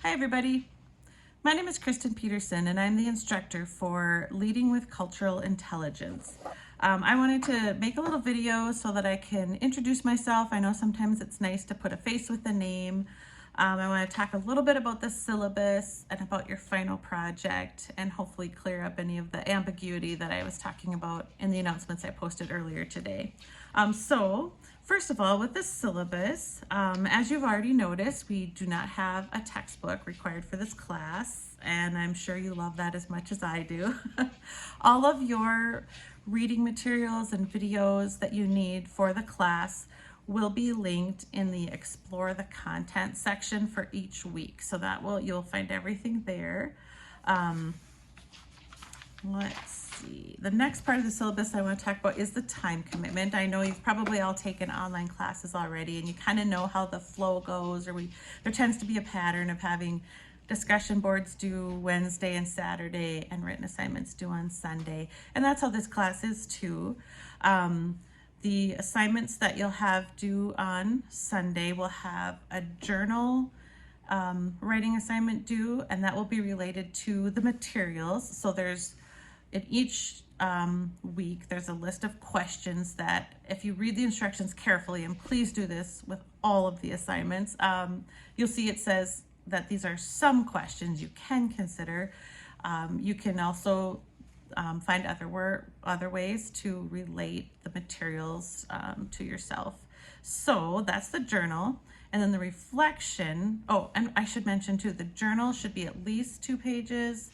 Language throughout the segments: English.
Hi everybody, my name is Kristen Peterson and I'm the instructor for Leading with Cultural Intelligence. I wanted to make a little video so that I can introduce myself. I know sometimes it's nice to put a face with a name. I want to talk a little bit about the syllabus and about your final project and hopefully clear up any of the ambiguity that I was talking about in the announcements I posted earlier today. So first of all, with the syllabus, as you've already noticed, we do not have a textbook required for this class, and I'm sure you love that as much as I do. All of your reading materials and videos that you need for the class will be linked in the Explore the Content section for each week. So you'll find everything there. Let's see. The next part of the syllabus I want to talk about is the time commitment. I know you've probably all taken online classes already and you kind of know how the flow goes, or there tends to be a pattern of having discussion boards due Wednesday and Saturday and written assignments due on Sunday. And that's how this class is too. The assignments that you'll have due on Sunday will have a journal writing assignment due, and that will be related to the materials. So in each week, there's a list of questions that if you read the instructions carefully, and please do this with all of the assignments, you'll see it says that these are some questions you can consider. You can also find other ways to relate the materials to yourself. So that's the journal. And then the reflection, oh, and I should mention too, the journal should be at least 2 pages.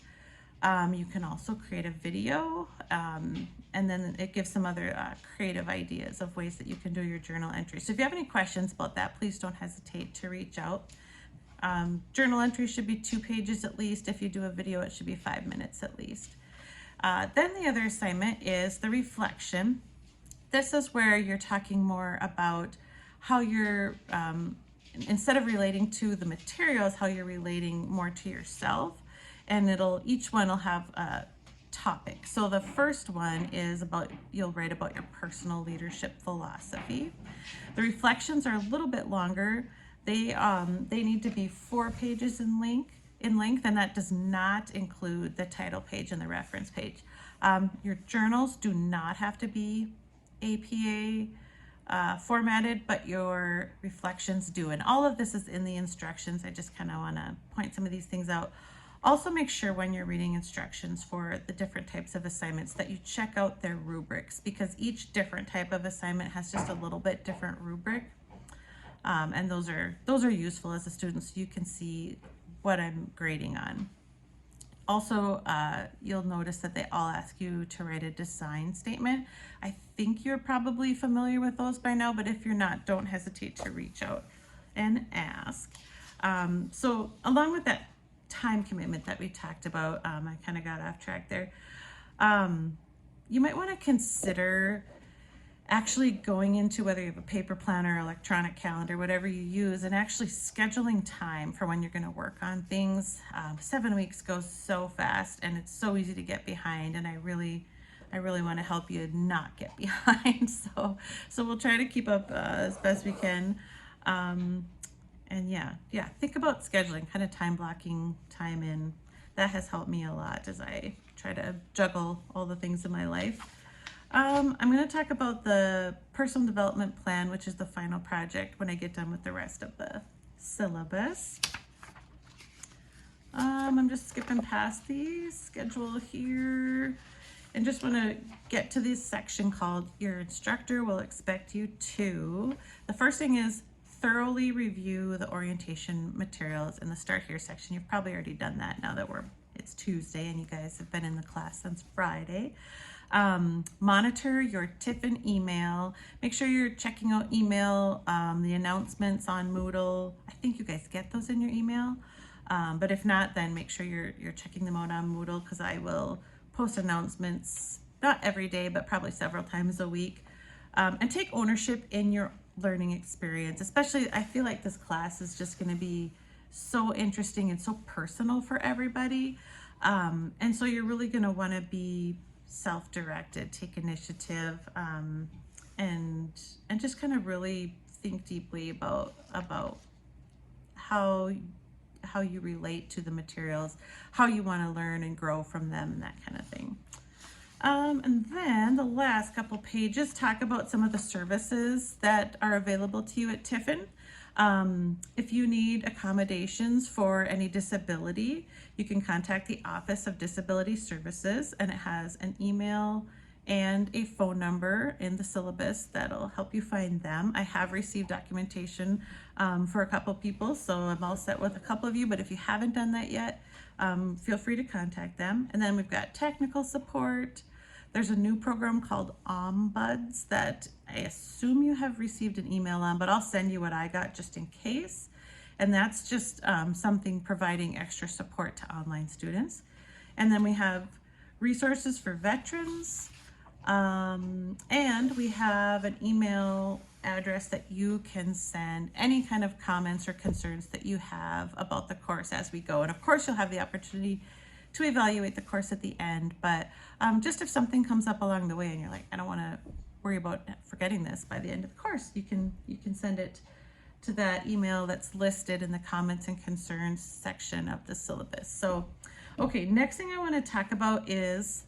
You can also create a video, and then it gives some other creative ideas of ways that you can do your journal entries. So if you have any questions about that, please don't hesitate to reach out. Journal entries should be 2 pages at least. If you do a video, it should be 5 minutes at least. Then the other assignment is the reflection. This is where you're talking more about how you're, instead of relating to the materials, how you're relating more to yourself. And each one will have a topic. So the first one is you'll write about your personal leadership philosophy. The reflections are a little bit longer. They need to be 4 pages in length, and that does not include the title page and the reference page. Your journals do not have to be APA formatted, but your reflections do. And all of this is in the instructions. I just kind of want to point some of these things out. Also make sure when you're reading instructions for the different types of assignments that you check out their rubrics, because each different type of assignment has just a little bit different rubric. And those are useful as a student so you can see what I'm grading on. Also, you'll notice that they all ask you to write a design statement. I think you're probably familiar with those by now, but if you're not, don't hesitate to reach out and ask. So along with that time commitment that we talked about, I kind of got off track there. You might want to consider actually going into whether you have a paper planner, electronic calendar, whatever you use, and actually scheduling time for when you're going to work on things. 7 weeks goes so fast and it's so easy to get behind, and I really want to help you not get behind. So we'll try to keep up as best we can. And yeah, think about scheduling, kind of time blocking time in. That has helped me a lot as I try to juggle all the things in my life. I'm going to talk about the personal development plan, which is the final project, when I get done with the rest of the syllabus. I'm just skipping past the schedule here and just want to get to this section called Your Instructor Will Expect You To. The first thing is thoroughly review the orientation materials in the Start Here section. You've probably already done that now that it's Tuesday and you guys have been in the class since Friday. Monitor your Tiffin email. Make sure you're checking out email, the announcements on Moodle. I think you guys get those in your email. But if not, then make sure you're checking them out on Moodle, because I will post announcements, not every day, but probably several times a week. And take ownership in your learning experience. Especially, I feel like this class is just going to be so interesting and so personal for everybody. And so you're really going to want to be self-directed, take initiative, and just kind of really think deeply about how how you relate to the materials, how you want to learn and grow from them, and that kind of thing. And then the last couple pages talk about some of the services that are available to you at Tiffin. If you need accommodations for any disability, you can contact the Office of Disability Services, and it has an email and a phone number in the syllabus that'll help you find them. I have received documentation for a couple people, so I'm all set with a couple of you, but if you haven't done that yet, feel free to contact them. And then we've got technical support. There's a new program called Ombuds that I assume you have received an email on, but I'll send you what I got just in case. And that's just something providing extra support to online students. And then we have resources for veterans. And we have an email address that you can send any kind of comments or concerns that you have about the course as we go. And of course, you'll have the opportunity to evaluate the course at the end, but just if something comes up along the way and you're like, I don't want to worry about forgetting this by the end of the course, you can send it to that email that's listed in the comments and concerns section of the syllabus. So, okay, next thing I want to talk about is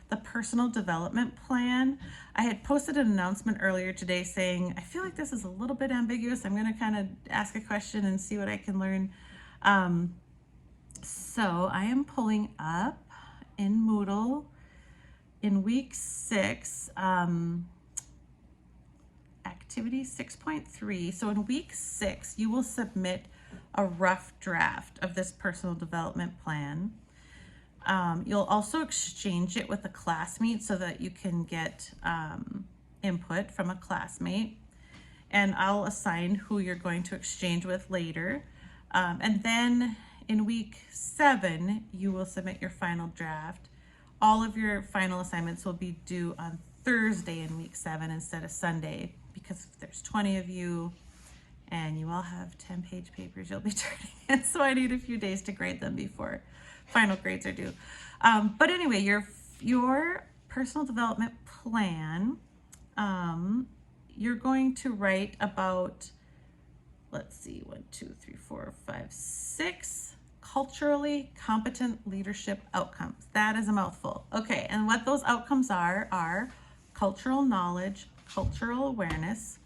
the personal development plan. I had posted an announcement earlier today saying, I feel like this is a little bit ambiguous. I'm going to kind of ask a question and see what I can learn. So I am pulling up in Moodle in week 6, activity 6.3. So in week 6, you will submit a rough draft of this personal development plan. You'll also exchange it with a classmate so that you can get input from a classmate. And I'll assign who you're going to exchange with later. And then in week 7, you will submit your final draft. All of your final assignments will be due on Thursday in week 7 instead of Sunday, because if there's 20 of you and you all have 10-page papers you'll be turning in, so I need a few days to grade them before final grades are due. But anyway, your personal development plan, you're going to write about, let's see, 6 culturally competent leadership outcomes. That is a mouthful. Okay, and what those outcomes are cultural knowledge, cultural awareness,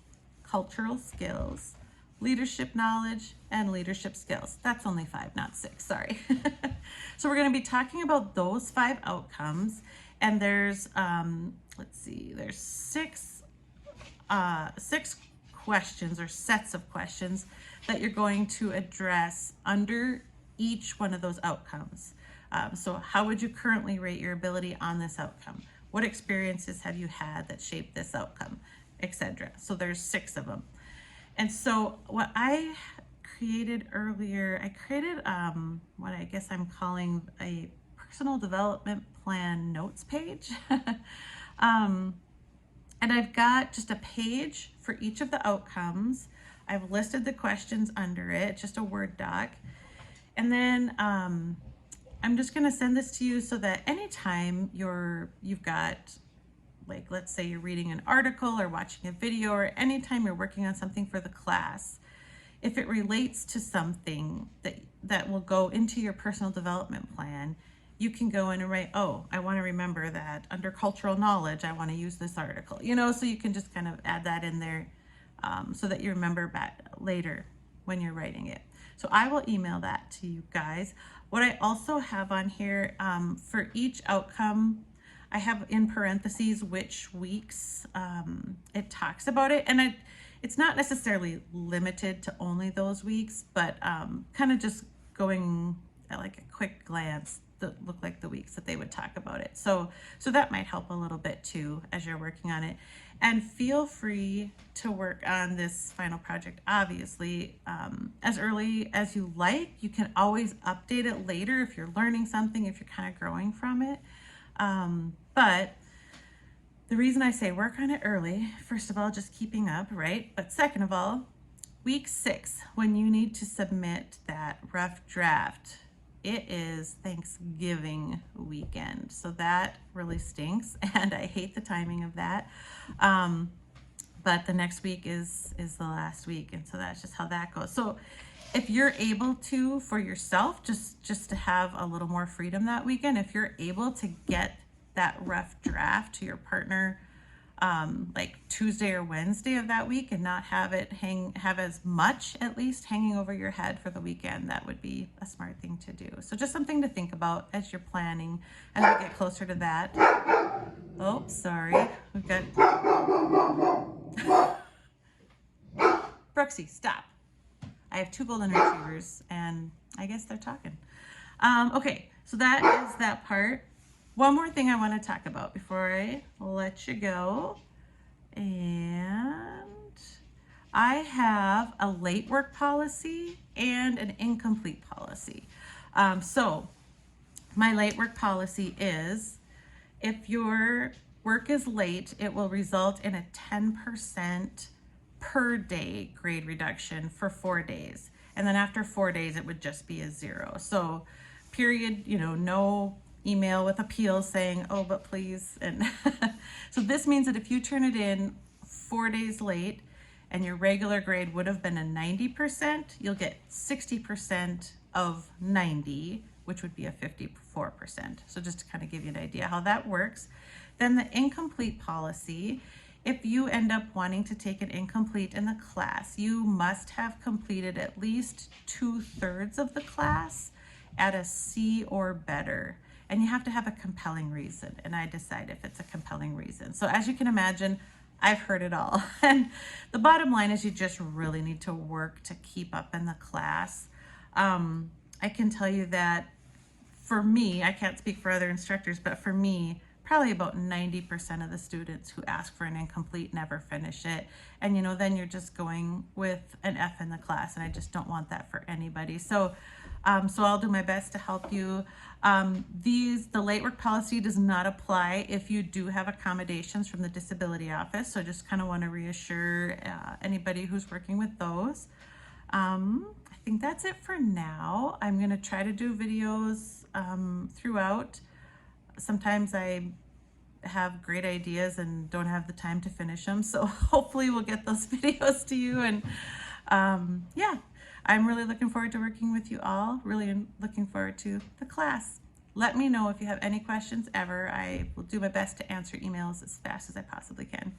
cultural skills, leadership knowledge, and leadership skills. That's only 5, not 6, sorry. So we're going to be talking about those 5 outcomes, and there's, let's see, there's 6 questions or sets of questions that you're going to address under each one of those outcomes. So how would you currently rate your ability on this outcome? What experiences have you had that shaped this outcome, etc. So there's 6 of them. And so what I created earlier, I created what I guess I'm calling a personal development plan notes page. And I've got just a page for each of the outcomes. I've listed the questions under it, just a Word doc. And then I'm just going to send this to you so that anytime you've got, like, let's say you're reading an article or watching a video, or anytime you're working on something for the class, if it relates to something that will go into your personal development plan, you can go in and write, oh, I want to remember that under cultural knowledge, I want to use this article, so you can just kind of add that in there so that you remember back later when you're writing it. So I will email that to you guys. What I also have on here, for each outcome, I have in parentheses which weeks it talks about it. And it's not necessarily limited to only those weeks, but kind of just going at like a quick glance that look like the weeks that they would talk about it. So that might help a little bit too as you're working on it. And feel free to work on this final project, obviously, as early as you like. You can always update it later if you're learning something, if you're kind of growing from it. But the reason I say work on it early, first of all, just keeping up, right? But second of all, week 6, when you need to submit that rough draft, it is Thanksgiving weekend. So that really stinks, and I hate the timing of that. But the next week is the last week, and so that's just how that goes. So if you're able to, for yourself, just to have a little more freedom that weekend, if you're able to get that rough draft to your partner like Tuesday or Wednesday of that week and not have it have as much at least hanging over your head for the weekend, that would be a smart thing to do. So just something to think about as you're planning as we get closer to that. Oh, sorry. We've got Brooksy, stop. I have 2 golden retrievers and I guess they're talking. Okay, so that is that part. One more thing I want to talk about before I let you go. And I have a late work policy and an incomplete policy. So my late work policy is if your work is late, it will result in a 10% per day grade reduction for 4 days. And then after 4 days, it would just be a 0. So period, no email with appeals saying, oh, but please. And so this means that if you turn it in 4 days late and your regular grade would have been a 90%, you'll get 60% of 90, which would be a 54%. So just to kind of give you an idea how that works. Then the incomplete policy, if you end up wanting to take an incomplete in the class, you must have completed at least 2/3 of the class at a C or better. And you have to have a compelling reason. And I decide if it's a compelling reason. So as you can imagine, I've heard it all. And the bottom line is you just really need to work to keep up in the class. I can tell you that for me, I can't speak for other instructors, but for me, probably about 90% of the students who ask for an incomplete never finish it. And then you're just going with an F in the class, and I just don't want that for anybody. So I'll do my best to help you. The late work policy does not apply if you do have accommodations from the disability office. So I just kind of want to reassure anybody who's working with those. I think that's it for now. I'm going to try to do videos throughout. Sometimes I have great ideas and don't have the time to finish them. So hopefully we'll get those videos to you. And yeah, I'm really looking forward to working with you all. Really looking forward to the class. Let me know if you have any questions ever. I will do my best to answer emails as fast as I possibly can.